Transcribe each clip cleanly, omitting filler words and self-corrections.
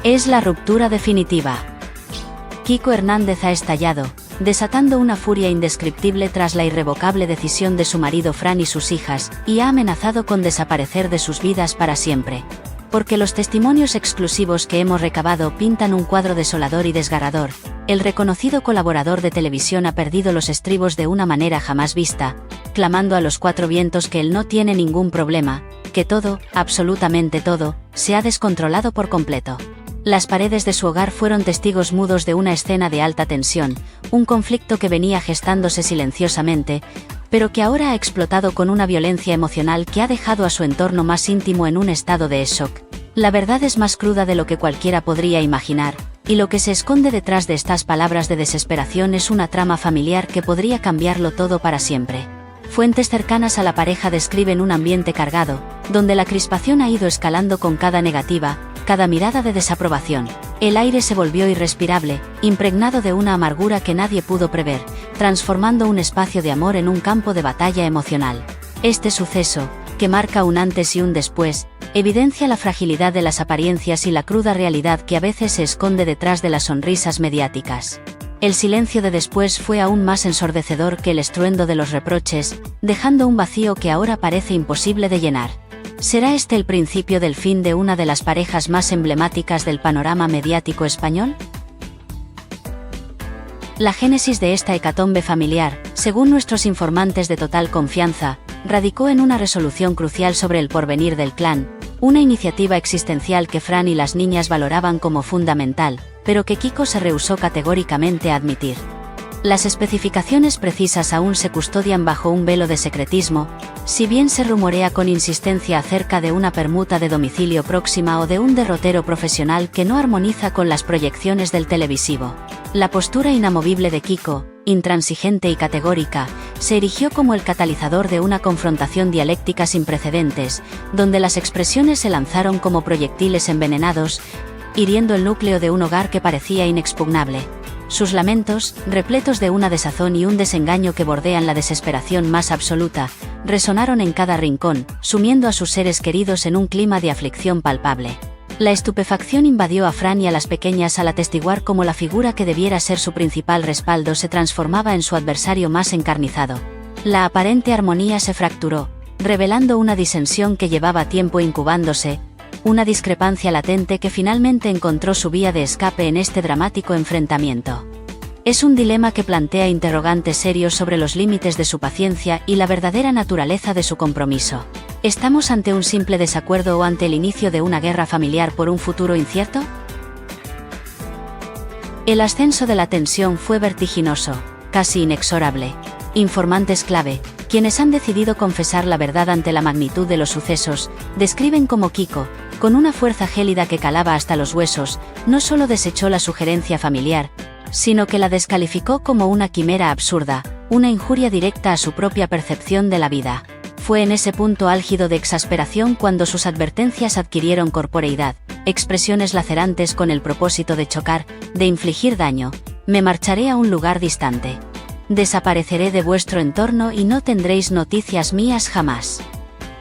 Es la ruptura definitiva. Kiko Hernández ha estallado, desatando una furia indescriptible tras la irrevocable decisión de su marido Fran y sus hijas, y ha amenazado con desaparecer de sus vidas para siempre. Porque los testimonios exclusivos que hemos recabado pintan un cuadro desolador y desgarrador. El reconocido colaborador de televisión ha perdido los estribos de una manera jamás vista, clamando a los cuatro vientos que él no tiene ningún problema, que todo, absolutamente todo, se ha descontrolado por completo. Las paredes de su hogar fueron testigos mudos de una escena de alta tensión, un conflicto que venía gestándose silenciosamente, pero que ahora ha explotado con una violencia emocional que ha dejado a su entorno más íntimo en un estado de shock. La verdad es más cruda de lo que cualquiera podría imaginar, y lo que se esconde detrás de estas palabras de desesperación es una trama familiar que podría cambiarlo todo para siempre. Fuentes cercanas a la pareja describen un ambiente cargado, donde la crispación ha ido escalando con cada negativa, cada mirada de desaprobación. El aire se volvió irrespirable, impregnado de una amargura que nadie pudo prever, transformando un espacio de amor en un campo de batalla emocional. Este suceso, que marca un antes y un después, evidencia la fragilidad de las apariencias y la cruda realidad que a veces se esconde detrás de las sonrisas mediáticas. El silencio de después fue aún más ensordecedor que el estruendo de los reproches, dejando un vacío que ahora parece imposible de llenar. ¿Será este el principio del fin de una de las parejas más emblemáticas del panorama mediático español? La génesis de esta hecatombe familiar, según nuestros informantes de total confianza, radicó en una resolución crucial sobre el porvenir del clan, una iniciativa existencial que Fran y las niñas valoraban como fundamental, pero que Kiko se rehusó categóricamente a admitir. Las especificaciones precisas aún se custodian bajo un velo de secretismo, si bien se rumorea con insistencia acerca de una permuta de domicilio próxima o de un derrotero profesional que no armoniza con las proyecciones del televisivo. La postura inamovible de Kiko, intransigente y categórica, se erigió como el catalizador de una confrontación dialéctica sin precedentes, donde las expresiones se lanzaron como proyectiles envenenados, hiriendo el núcleo de un hogar que parecía inexpugnable. Sus lamentos, repletos de una desazón y un desengaño que bordean la desesperación más absoluta, resonaron en cada rincón, sumiendo a sus seres queridos en un clima de aflicción palpable. La estupefacción invadió a Fran y a las pequeñas al atestiguar cómo la figura que debiera ser su principal respaldo se transformaba en su adversario más encarnizado. La aparente armonía se fracturó, revelando una disensión que llevaba tiempo incubándose, una discrepancia latente que finalmente encontró su vía de escape en este dramático enfrentamiento. Es un dilema que plantea interrogantes serios sobre los límites de su paciencia y la verdadera naturaleza de su compromiso. ¿Estamos ante un simple desacuerdo o ante el inicio de una guerra familiar por un futuro incierto? El ascenso de la tensión fue vertiginoso, casi inexorable. Informantes clave, quienes han decidido confesar la verdad ante la magnitud de los sucesos, describen cómo Kiko, con una fuerza gélida que calaba hasta los huesos, no solo desechó la sugerencia familiar, sino que la descalificó como una quimera absurda, una injuria directa a su propia percepción de la vida. Fue en ese punto álgido de exasperación cuando sus advertencias adquirieron corporeidad, expresiones lacerantes con el propósito de chocar, de infligir daño. Me marcharé a un lugar distante. Desapareceré de vuestro entorno y no tendréis noticias mías jamás.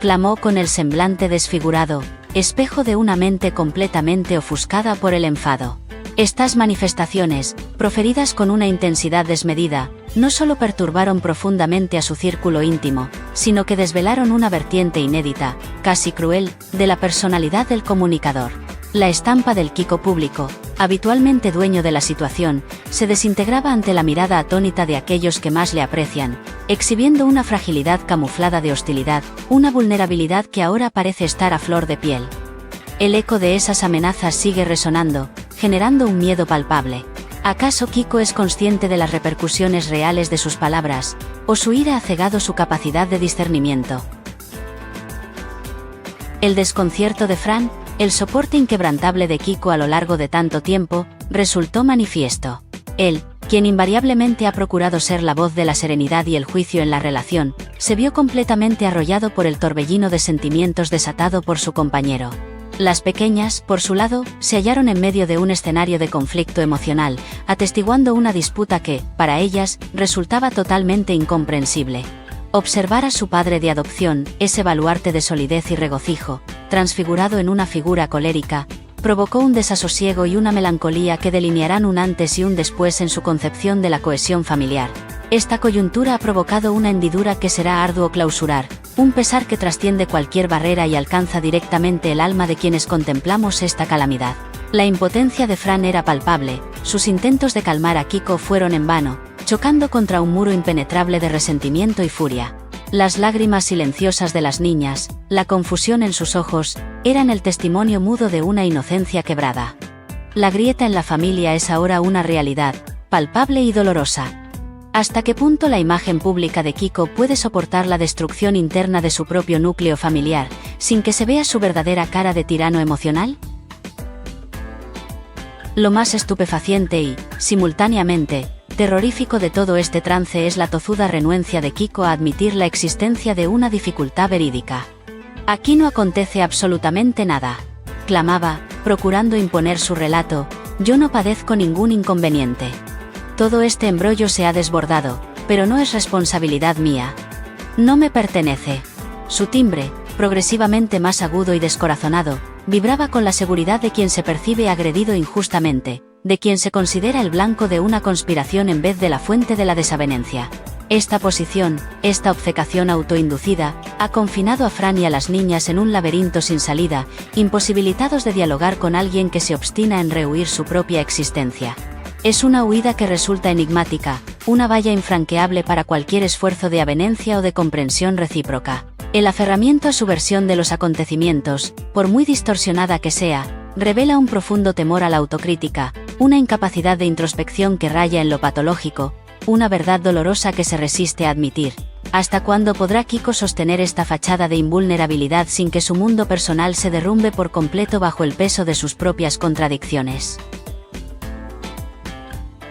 Clamó con el semblante desfigurado, espejo de una mente completamente ofuscada por el enfado. Estas manifestaciones, proferidas con una intensidad desmedida, no solo perturbaron profundamente a su círculo íntimo, sino que desvelaron una vertiente inédita, casi cruel, de la personalidad del comunicador. La estampa del Kiko público, habitualmente dueño de la situación, se desintegraba ante la mirada atónita de aquellos que más le aprecian, exhibiendo una fragilidad camuflada de hostilidad, una vulnerabilidad que ahora parece estar a flor de piel. El eco de esas amenazas sigue resonando, generando un miedo palpable. ¿Acaso Kiko es consciente de las repercusiones reales de sus palabras, o su ira ha cegado su capacidad de discernimiento? El desconcierto de Fran, el soporte inquebrantable de Kiko a lo largo de tanto tiempo, resultó manifiesto. Él, quien invariablemente ha procurado ser la voz de la serenidad y el juicio en la relación, se vio completamente arrollado por el torbellino de sentimientos desatado por su compañero. Las pequeñas, por su lado, se hallaron en medio de un escenario de conflicto emocional, atestiguando una disputa que, para ellas, resultaba totalmente incomprensible. Observar a su padre de adopción, ese baluarte de solidez y regocijo, transfigurado en una figura colérica, provocó un desasosiego y una melancolía que delinearán un antes y un después en su concepción de la cohesión familiar. Esta coyuntura ha provocado una hendidura que será arduo clausurar, un pesar que trasciende cualquier barrera y alcanza directamente el alma de quienes contemplamos esta calamidad. La impotencia de Fran era palpable, sus intentos de calmar a Kiko fueron en vano, chocando contra un muro impenetrable de resentimiento y furia. Las lágrimas silenciosas de las niñas, la confusión en sus ojos, eran el testimonio mudo de una inocencia quebrada. La grieta en la familia es ahora una realidad, palpable y dolorosa. ¿Hasta qué punto la imagen pública de Kiko puede soportar la destrucción interna de su propio núcleo familiar, sin que se vea su verdadera cara de tirano emocional? Lo más estupefaciente y, simultáneamente, terrorífico de todo este trance es la tozuda renuencia de Kiko a admitir la existencia de una dificultad verídica. «Aquí no acontece absolutamente nada», clamaba, procurando imponer su relato, «yo no padezco ningún inconveniente. Todo este embrollo se ha desbordado, pero no es responsabilidad mía. No me pertenece». Su timbre, progresivamente más agudo y descorazonado, vibraba con la seguridad de quien se percibe agredido injustamente, de quien se considera el blanco de una conspiración en vez de la fuente de la desavenencia. Esta posición, esta obcecación autoinducida, ha confinado a Fran y a las niñas en un laberinto sin salida, imposibilitados de dialogar con alguien que se obstina en rehuir su propia existencia. Es una huida que resulta enigmática, una valla infranqueable para cualquier esfuerzo de avenencia o de comprensión recíproca. El aferramiento a su versión de los acontecimientos, por muy distorsionada que sea, revela un profundo temor a la autocrítica, una incapacidad de introspección que raya en lo patológico, una verdad dolorosa que se resiste a admitir. ¿Hasta cuándo podrá Kiko sostener esta fachada de invulnerabilidad sin que su mundo personal se derrumbe por completo bajo el peso de sus propias contradicciones?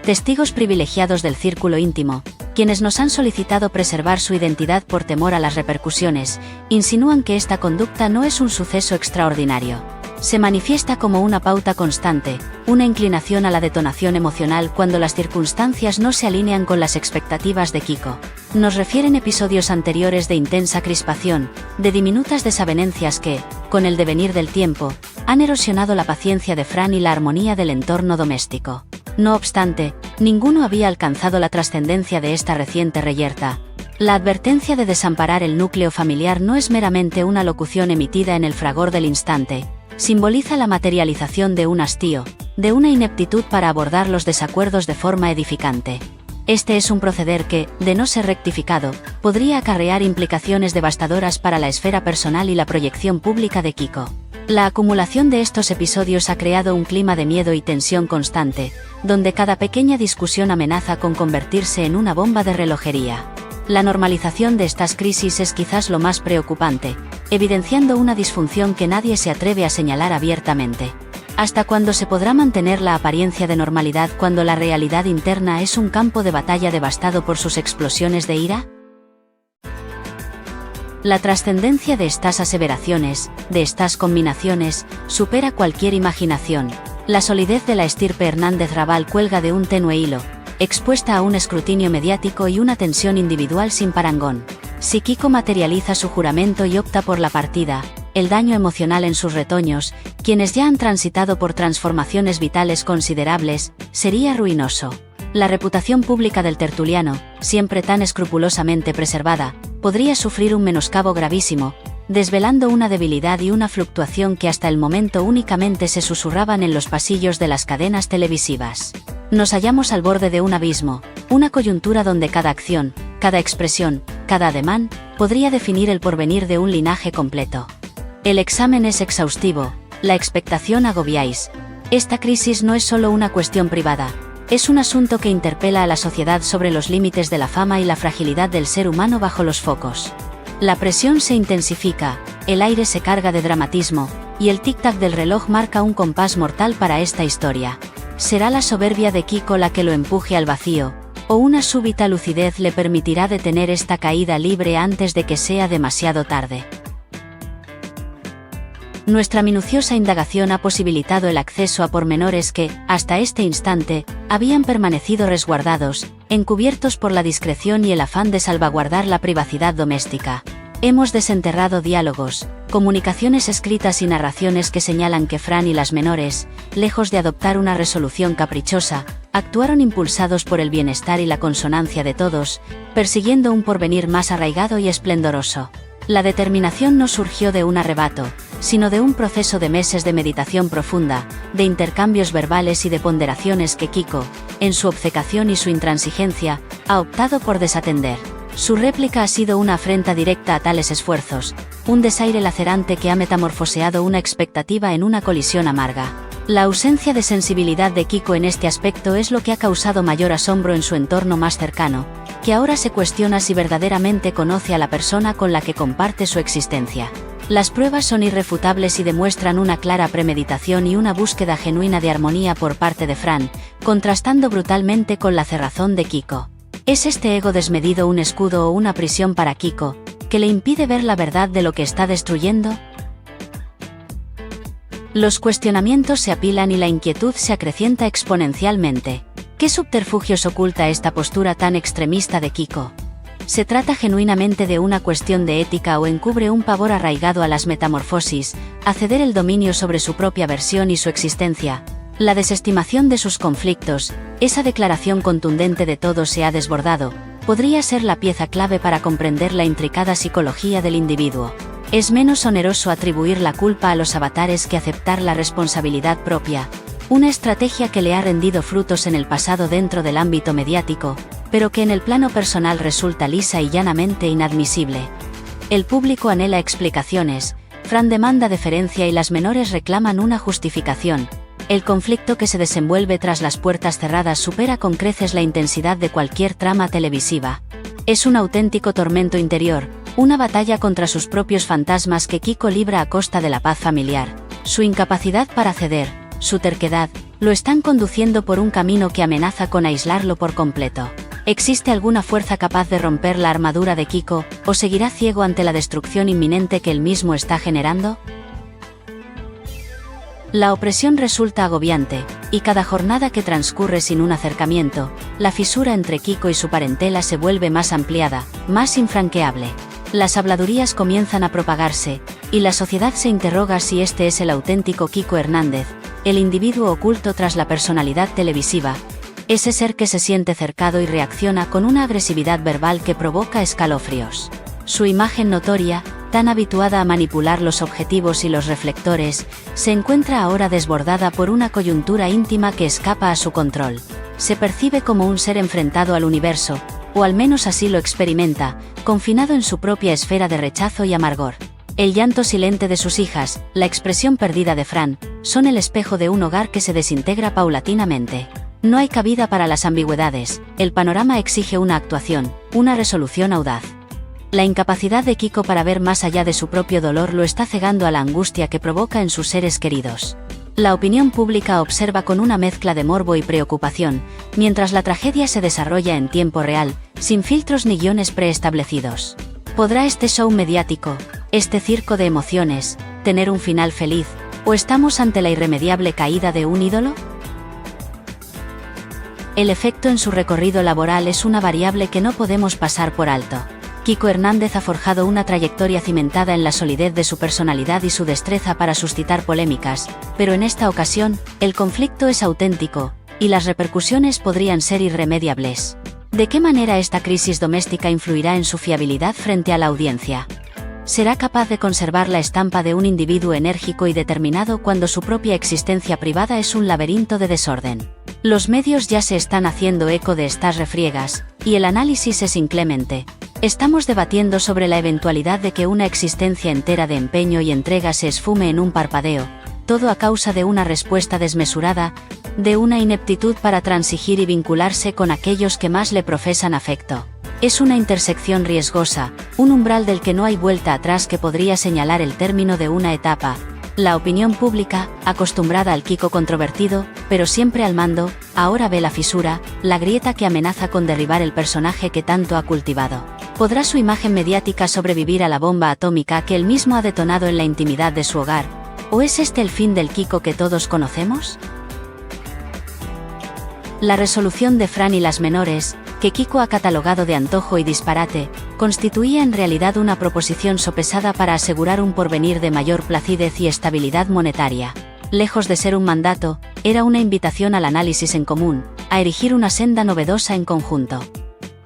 Testigos privilegiados del círculo íntimo, quienes nos han solicitado preservar su identidad por temor a las repercusiones, insinúan que esta conducta no es un suceso extraordinario. Se manifiesta como una pauta constante, una inclinación a la detonación emocional cuando las circunstancias no se alinean con las expectativas de Kiko. Nos refieren episodios anteriores de intensa crispación, de diminutas desavenencias que, con el devenir del tiempo, han erosionado la paciencia de Fran y la armonía del entorno doméstico. No obstante, ninguno había alcanzado la trascendencia de esta reciente reyerta. La advertencia de desamparar el núcleo familiar no es meramente una locución emitida en el fragor del instante, simboliza la materialización de un hastío, de una ineptitud para abordar los desacuerdos de forma edificante. Este es un proceder que, de no ser rectificado, podría acarrear implicaciones devastadoras para la esfera personal y la proyección pública de Kiko. La acumulación de estos episodios ha creado un clima de miedo y tensión constante, donde cada pequeña discusión amenaza con convertirse en una bomba de relojería. La normalización de estas crisis es quizás lo más preocupante, evidenciando una disfunción que nadie se atreve a señalar abiertamente. ¿Hasta cuándo se podrá mantener la apariencia de normalidad cuando la realidad interna es un campo de batalla devastado por sus explosiones de ira? La trascendencia de estas aseveraciones, de estas combinaciones, supera cualquier imaginación. La solidez de la estirpe Hernández Raval cuelga de un tenue hilo, expuesta a un escrutinio mediático y una tensión individual sin parangón. Si Kiko materializa su juramento y opta por la partida, el daño emocional en sus retoños, quienes ya han transitado por transformaciones vitales considerables, sería ruinoso. La reputación pública del tertuliano, siempre tan escrupulosamente preservada, podría sufrir un menoscabo gravísimo, desvelando una debilidad y una fluctuación que hasta el momento únicamente se susurraban en los pasillos de las cadenas televisivas. Nos hallamos al borde de un abismo, una coyuntura donde cada acción, cada expresión, cada ademán, podría definir el porvenir de un linaje completo. El examen es exhaustivo, la expectación agobiáis. Esta crisis no es solo una cuestión privada, es un asunto que interpela a la sociedad sobre los límites de la fama y la fragilidad del ser humano bajo los focos. La presión se intensifica, el aire se carga de dramatismo, y el tic-tac del reloj marca un compás mortal para esta historia. ¿Será la soberbia de Kiko la que lo empuje al vacío, o una súbita lucidez le permitirá detener esta caída libre antes de que sea demasiado tarde? Nuestra minuciosa indagación ha posibilitado el acceso a pormenores que, hasta este instante, habían permanecido resguardados, encubiertos por la discreción y el afán de salvaguardar la privacidad doméstica. Hemos desenterrado diálogos, comunicaciones escritas y narraciones que señalan que Fran y las menores, lejos de adoptar una resolución caprichosa, actuaron impulsados por el bienestar y la consonancia de todos, persiguiendo un porvenir más arraigado y esplendoroso. La determinación no surgió de un arrebato, sino de un proceso de meses de meditación profunda, de intercambios verbales y de ponderaciones que Kiko, en su obcecación y su intransigencia, ha optado por desatender. Su réplica ha sido una afrenta directa a tales esfuerzos, un desaire lacerante que ha metamorfoseado una expectativa en una colisión amarga. La ausencia de sensibilidad de Kiko en este aspecto es lo que ha causado mayor asombro en su entorno más cercano, que ahora se cuestiona si verdaderamente conoce a la persona con la que comparte su existencia. Las pruebas son irrefutables y demuestran una clara premeditación y una búsqueda genuina de armonía por parte de Fran, contrastando brutalmente con la cerrazón de Kiko. ¿Es este ego desmedido un escudo o una prisión para Kiko, que le impide ver la verdad de lo que está destruyendo? Los cuestionamientos se apilan y la inquietud se acrecienta exponencialmente. ¿Qué subterfugios oculta esta postura tan extremista de Kiko? ¿Se trata genuinamente de una cuestión de ética o encubre un pavor arraigado a las metamorfosis, a ceder el dominio sobre su propia versión y su existencia? La desestimación de sus conflictos, esa declaración contundente de todo se ha desbordado, podría ser la pieza clave para comprender la intricada psicología del individuo. Es menos oneroso atribuir la culpa a los avatares que aceptar la responsabilidad propia, una estrategia que le ha rendido frutos en el pasado dentro del ámbito mediático, pero que en el plano personal resulta lisa y llanamente inadmisible. El público anhela explicaciones, Fran demanda deferencia y las menores reclaman una justificación. El conflicto que se desenvuelve tras las puertas cerradas supera con creces la intensidad de cualquier trama televisiva. Es un auténtico tormento interior, una batalla contra sus propios fantasmas que Kiko libra a costa de la paz familiar. Su incapacidad para ceder, su terquedad, lo están conduciendo por un camino que amenaza con aislarlo por completo. ¿Existe alguna fuerza capaz de romper la armadura de Kiko, o seguirá ciego ante la destrucción inminente que él mismo está generando? La opresión resulta agobiante, y cada jornada que transcurre sin un acercamiento, la fisura entre Kiko y su parentela se vuelve más ampliada, más infranqueable. Las habladurías comienzan a propagarse, y la sociedad se interroga si este es el auténtico Kiko Hernández, el individuo oculto tras la personalidad televisiva, ese ser que se siente cercado y reacciona con una agresividad verbal que provoca escalofríos. Su imagen notoria, tan habituada a manipular los objetivos y los reflectores, se encuentra ahora desbordada por una coyuntura íntima que escapa a su control. Se percibe como un ser enfrentado al universo, o al menos así lo experimenta, confinado en su propia esfera de rechazo y amargor. El llanto silente de sus hijas, la expresión perdida de Fran, son el espejo de un hogar que se desintegra paulatinamente. No hay cabida para las ambigüedades, el panorama exige una actuación, una resolución audaz. La incapacidad de Kiko para ver más allá de su propio dolor lo está cegando a la angustia que provoca en sus seres queridos. La opinión pública observa con una mezcla de morbo y preocupación, mientras la tragedia se desarrolla en tiempo real, sin filtros ni guiones preestablecidos. ¿Podrá este show mediático, este circo de emociones, tener un final feliz, o estamos ante la irremediable caída de un ídolo? El efecto en su recorrido laboral es una variable que no podemos pasar por alto. Kiko Hernández ha forjado una trayectoria cimentada en la solidez de su personalidad y su destreza para suscitar polémicas, pero en esta ocasión, el conflicto es auténtico, y las repercusiones podrían ser irremediables. ¿De qué manera esta crisis doméstica influirá en su fiabilidad frente a la audiencia? ¿Será capaz de conservar la estampa de un individuo enérgico y determinado cuando su propia existencia privada es un laberinto de desorden? Los medios ya se están haciendo eco de estas refriegas, y el análisis es inclemente. Estamos debatiendo sobre la eventualidad de que una existencia entera de empeño y entrega se esfume en un parpadeo, todo a causa de una respuesta desmesurada, de una ineptitud para transigir y vincularse con aquellos que más le profesan afecto. Es una intersección riesgosa, un umbral del que no hay vuelta atrás que podría señalar el término de una etapa. La opinión pública, acostumbrada al Kiko controvertido, pero siempre al mando, ahora ve la fisura, la grieta que amenaza con derribar el personaje que tanto ha cultivado. ¿Podrá su imagen mediática sobrevivir a la bomba atómica que él mismo ha detonado en la intimidad de su hogar? ¿O es este el fin del Kiko que todos conocemos? La resolución de Fran y las menores, que Kiko ha catalogado de antojo y disparate, constituía en realidad una proposición sopesada para asegurar un porvenir de mayor placidez y estabilidad monetaria. Lejos de ser un mandato, era una invitación al análisis en común, a erigir una senda novedosa en conjunto.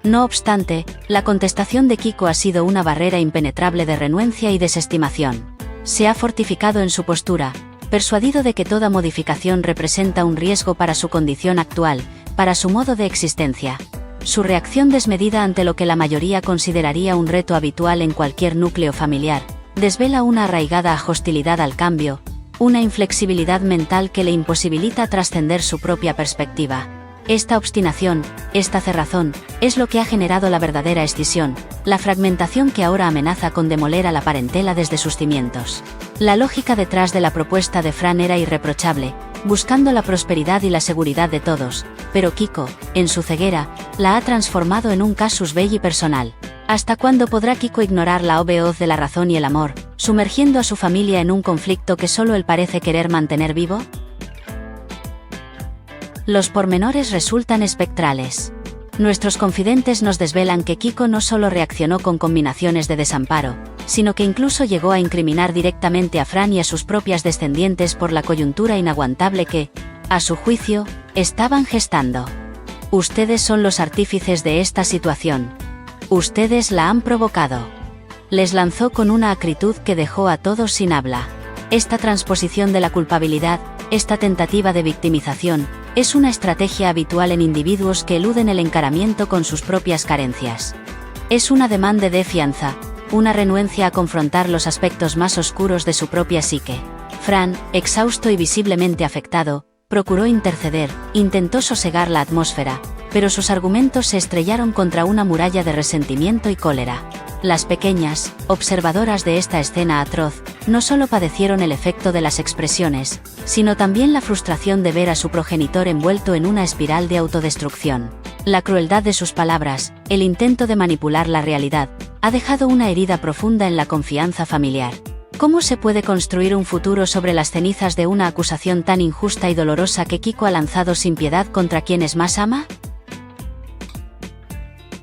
No obstante, la contestación de Kiko ha sido una barrera impenetrable de renuencia y desestimación. Se ha fortificado en su postura, persuadido de que toda modificación representa un riesgo para su condición actual, para su modo de existencia. Su reacción desmedida ante lo que la mayoría consideraría un reto habitual en cualquier núcleo familiar, desvela una arraigada hostilidad al cambio, una inflexibilidad mental que le imposibilita trascender su propia perspectiva. Esta obstinación, esta cerrazón, es lo que ha generado la verdadera escisión, la fragmentación que ahora amenaza con demoler a la parentela desde sus cimientos. La lógica detrás de la propuesta de Fran era irreprochable, buscando la prosperidad y la seguridad de todos, pero Kiko, en su ceguera, la ha transformado en un casus belli personal. ¿Hasta cuándo podrá Kiko ignorar la obvia voz de la razón y el amor, sumergiendo a su familia en un conflicto que solo él parece querer mantener vivo? Los pormenores resultan espectrales. Nuestros confidentes nos desvelan que Kiko no solo reaccionó con combinaciones de desamparo, sino que incluso llegó a incriminar directamente a Fran y a sus propias descendientes por la coyuntura inaguantable que, a su juicio, estaban gestando. Ustedes son los artífices de esta situación. Ustedes la han provocado. Les lanzó con una acritud que dejó a todos sin habla. Esta transposición de la culpabilidad, esta tentativa de victimización, es una estrategia habitual en individuos que eluden el encaramiento con sus propias carencias. Es una demanda de fianza, una renuencia a confrontar los aspectos más oscuros de su propia psique. Fran, exhausto y visiblemente afectado, procuró interceder, intentó sosegar la atmósfera, pero sus argumentos se estrellaron contra una muralla de resentimiento y cólera. Las pequeñas, observadoras de esta escena atroz, no solo padecieron el efecto de las expresiones, sino también la frustración de ver a su progenitor envuelto en una espiral de autodestrucción. La crueldad de sus palabras, el intento de manipular la realidad, ha dejado una herida profunda en la confianza familiar. ¿Cómo se puede construir un futuro sobre las cenizas de una acusación tan injusta y dolorosa que Kiko ha lanzado sin piedad contra quienes más ama?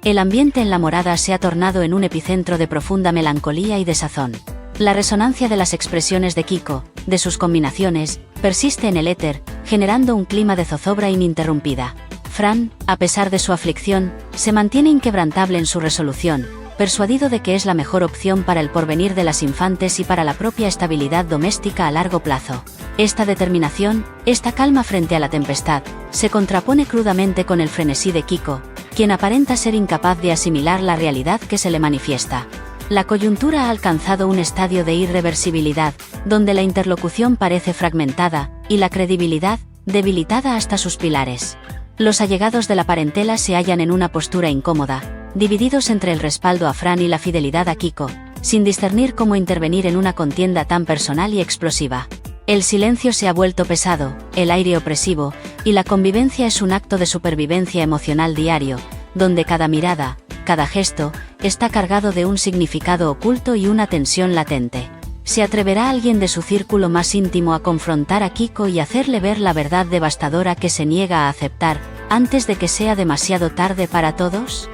El ambiente en la morada se ha tornado en un epicentro de profunda melancolía y desazón. La resonancia de las expresiones de Kiko, de sus combinaciones, persiste en el éter, generando un clima de zozobra ininterrumpida. Fran, a pesar de su aflicción, se mantiene inquebrantable en su resolución, persuadido de que es la mejor opción para el porvenir de las infantes y para la propia estabilidad doméstica a largo plazo. Esta determinación, esta calma frente a la tempestad, se contrapone crudamente con el frenesí de Kiko, quien aparenta ser incapaz de asimilar la realidad que se le manifiesta. La coyuntura ha alcanzado un estadio de irreversibilidad, donde la interlocución parece fragmentada, y la credibilidad, debilitada hasta sus pilares. Los allegados de la parentela se hallan en una postura incómoda, divididos entre el respaldo a Fran y la fidelidad a Kiko, sin discernir cómo intervenir en una contienda tan personal y explosiva. El silencio se ha vuelto pesado, el aire opresivo, y la convivencia es un acto de supervivencia emocional diario, donde cada mirada, cada gesto, está cargado de un significado oculto y una tensión latente. ¿Se atreverá alguien de su círculo más íntimo a confrontar a Kiko y hacerle ver la verdad devastadora que se niega a aceptar, antes de que sea demasiado tarde para todos?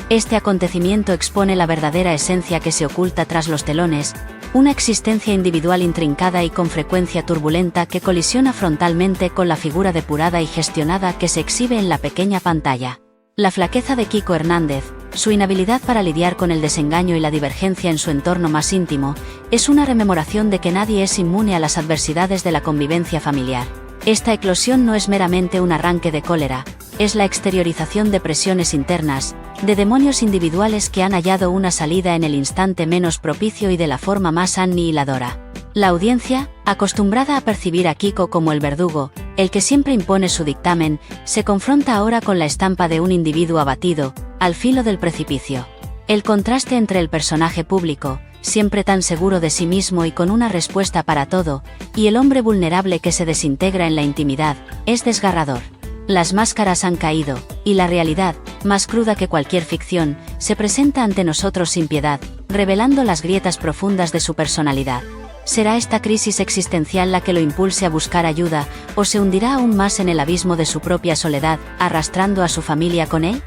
Este acontecimiento expone la verdadera esencia que se oculta tras los telones, una existencia individual intrincada y con frecuencia turbulenta que colisiona frontalmente con la figura depurada y gestionada que se exhibe en la pequeña pantalla. La flaqueza de Kiko Hernández, su inhabilidad para lidiar con el desengaño y la divergencia en su entorno más íntimo, es una rememoración de que nadie es inmune a las adversidades de la convivencia familiar. Esta eclosión no es meramente un arranque de cólera, es la exteriorización de presiones internas, de demonios individuales que han hallado una salida en el instante menos propicio y de la forma más anihiladora. La audiencia, acostumbrada a percibir a Kiko como el verdugo, el que siempre impone su dictamen, se confronta ahora con la estampa de un individuo abatido, al filo del precipicio. El contraste entre el personaje público, siempre tan seguro de sí mismo y con una respuesta para todo, y el hombre vulnerable que se desintegra en la intimidad, es desgarrador. Las máscaras han caído, y la realidad, más cruda que cualquier ficción, se presenta ante nosotros sin piedad, revelando las grietas profundas de su personalidad. ¿Será esta crisis existencial la que lo impulse a buscar ayuda, o se hundirá aún más en el abismo de su propia soledad, arrastrando a su familia con él?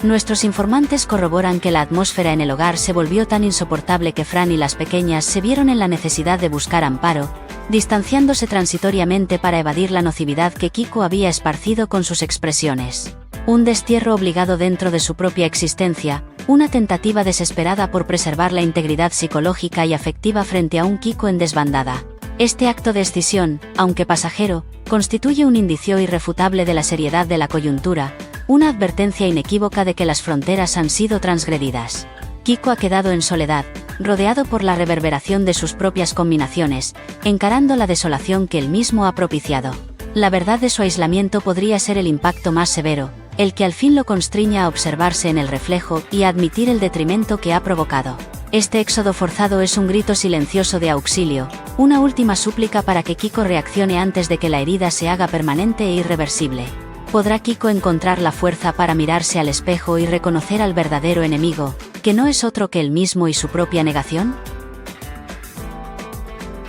Nuestros informantes corroboran que la atmósfera en el hogar se volvió tan insoportable que Fran y las pequeñas se vieron en la necesidad de buscar amparo, distanciándose transitoriamente para evadir la nocividad que Kiko había esparcido con sus expresiones. Un destierro obligado dentro de su propia existencia, una tentativa desesperada por preservar la integridad psicológica y afectiva frente a un Kiko en desbandada. Este acto de escisión, aunque pasajero, constituye un indicio irrefutable de la seriedad de la coyuntura, una advertencia inequívoca de que las fronteras han sido transgredidas. Kiko ha quedado en soledad, rodeado por la reverberación de sus propias combinaciones, encarando la desolación que él mismo ha propiciado. La verdad de su aislamiento podría ser el impacto más severo, el que al fin lo constriña a observarse en el reflejo y a admitir el detrimento que ha provocado. Este éxodo forzado es un grito silencioso de auxilio, una última súplica para que Kiko reaccione antes de que la herida se haga permanente e irreversible. ¿Podrá Kiko encontrar la fuerza para mirarse al espejo y reconocer al verdadero enemigo, que no es otro que él mismo y su propia negación?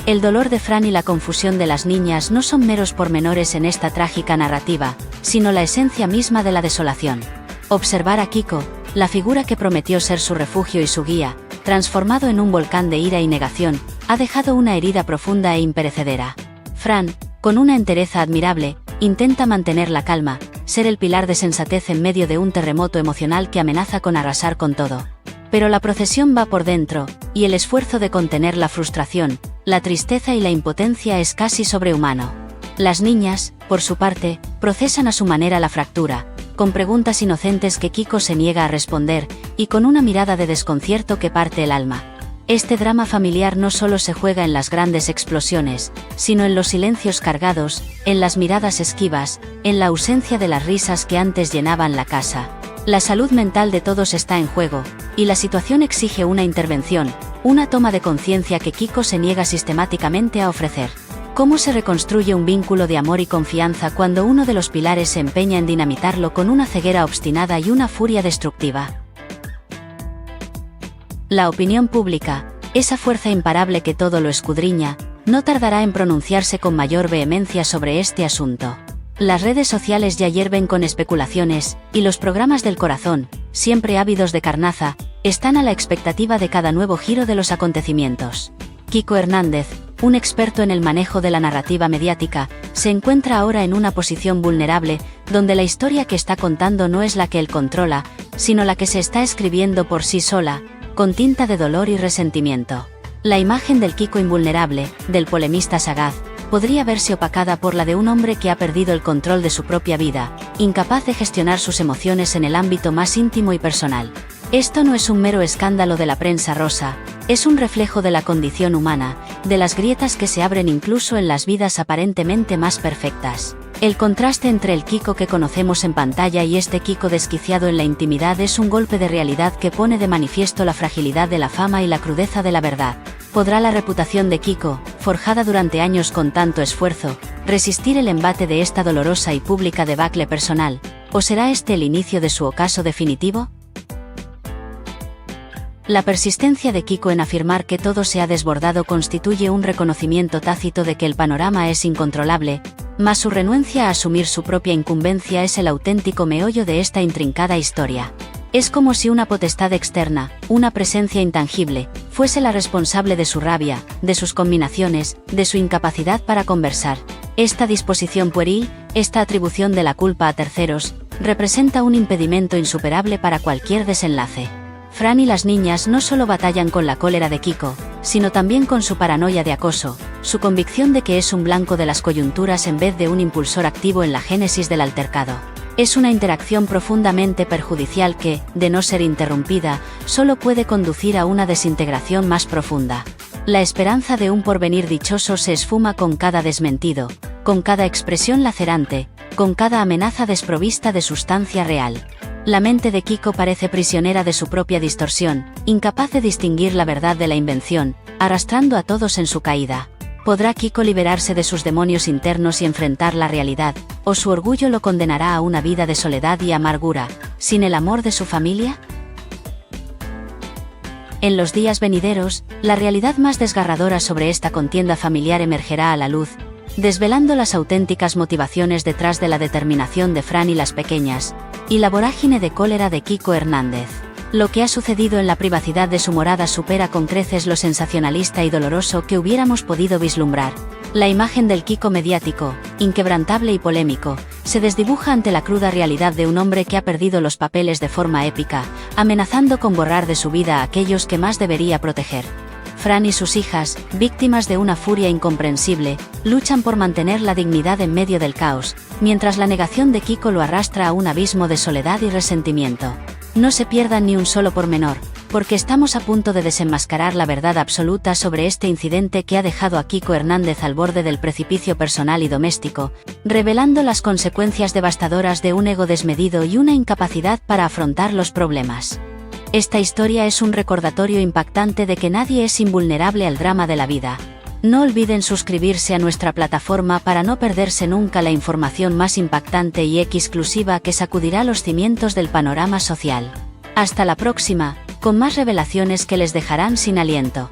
El dolor de Fran y la confusión de las niñas no son meros pormenores en esta trágica narrativa, sino la esencia misma de la desolación. Observar a Kiko, la figura que prometió ser su refugio y su guía, transformado en un volcán de ira y negación, ha dejado una herida profunda e imperecedera. Fran, con una entereza admirable, intenta mantener la calma, ser el pilar de sensatez en medio de un terremoto emocional que amenaza con arrasar con todo. Pero la procesión va por dentro, y el esfuerzo de contener la frustración, la tristeza y la impotencia es casi sobrehumano. Las niñas, por su parte, procesan a su manera la fractura, con preguntas inocentes que Kiko se niega a responder, y con una mirada de desconcierto que parte el alma. Este drama familiar no solo se juega en las grandes explosiones, sino en los silencios cargados, en las miradas esquivas, en la ausencia de las risas que antes llenaban la casa. La salud mental de todos está en juego, y la situación exige una intervención, una toma de conciencia que Kiko se niega sistemáticamente a ofrecer. ¿Cómo se reconstruye un vínculo de amor y confianza cuando uno de los pilares se empeña en dinamitarlo con una ceguera obstinada y una furia destructiva? La opinión pública, esa fuerza imparable que todo lo escudriña, no tardará en pronunciarse con mayor vehemencia sobre este asunto. Las redes sociales ya hierven con especulaciones, y los programas del corazón, siempre ávidos de carnaza, están a la expectativa de cada nuevo giro de los acontecimientos. Kiko Hernández, un experto en el manejo de la narrativa mediática, se encuentra ahora en una posición vulnerable, donde la historia que está contando no es la que él controla, sino la que se está escribiendo por sí sola, con tinta de dolor y resentimiento. La imagen del Kiko invulnerable, del polemista sagaz, podría verse opacada por la de un hombre que ha perdido el control de su propia vida, incapaz de gestionar sus emociones en el ámbito más íntimo y personal. Esto no es un mero escándalo de la prensa rosa, es un reflejo de la condición humana, de las grietas que se abren incluso en las vidas aparentemente más perfectas. El contraste entre el Kiko que conocemos en pantalla y este Kiko desquiciado en la intimidad es un golpe de realidad que pone de manifiesto la fragilidad de la fama y la crudeza de la verdad. ¿Podrá la reputación de Kiko, forjada durante años con tanto esfuerzo, resistir el embate de esta dolorosa y pública debacle personal? ¿O será este el inicio de su ocaso definitivo? La persistencia de Kiko en afirmar que todo se ha desbordado constituye un reconocimiento tácito de que el panorama es incontrolable, mas su renuencia a asumir su propia incumbencia es el auténtico meollo de esta intrincada historia. Es como si una potestad externa, una presencia intangible, fuese la responsable de su rabia, de sus combinaciones, de su incapacidad para conversar. Esta disposición pueril, esta atribución de la culpa a terceros, representa un impedimento insuperable para cualquier desenlace. Fran y las niñas no solo batallan con la cólera de Kiko, sino también con su paranoia de acoso, su convicción de que es un blanco de las coyunturas en vez de un impulsor activo en la génesis del altercado. Es una interacción profundamente perjudicial que, de no ser interrumpida, solo puede conducir a una desintegración más profunda. La esperanza de un porvenir dichoso se esfuma con cada desmentido, con cada expresión lacerante, con cada amenaza desprovista de sustancia real. La mente de Kiko parece prisionera de su propia distorsión, incapaz de distinguir la verdad de la invención, arrastrando a todos en su caída. ¿Podrá Kiko liberarse de sus demonios internos y enfrentar la realidad, o su orgullo lo condenará a una vida de soledad y amargura, sin el amor de su familia? En los días venideros, la realidad más desgarradora sobre esta contienda familiar emergerá a la luz, desvelando las auténticas motivaciones detrás de la determinación de Fran y las pequeñas, y la vorágine de cólera de Kiko Hernández. Lo que ha sucedido en la privacidad de su morada supera con creces lo sensacionalista y doloroso que hubiéramos podido vislumbrar. La imagen del Kiko mediático, inquebrantable y polémico, se desdibuja ante la cruda realidad de un hombre que ha perdido los papeles de forma épica, amenazando con borrar de su vida a aquellos que más debería proteger. Fran y sus hijas, víctimas de una furia incomprensible, luchan por mantener la dignidad en medio del caos, mientras la negación de Kiko lo arrastra a un abismo de soledad y resentimiento. No se pierdan ni un solo pormenor, porque estamos a punto de desenmascarar la verdad absoluta sobre este incidente que ha dejado a Kiko Hernández al borde del precipicio personal y doméstico, revelando las consecuencias devastadoras de un ego desmedido y una incapacidad para afrontar los problemas. Esta historia es un recordatorio impactante de que nadie es invulnerable al drama de la vida. No olviden suscribirse a nuestra plataforma para no perderse nunca la información más impactante y exclusiva que sacudirá los cimientos del panorama social. Hasta la próxima, con más revelaciones que les dejarán sin aliento.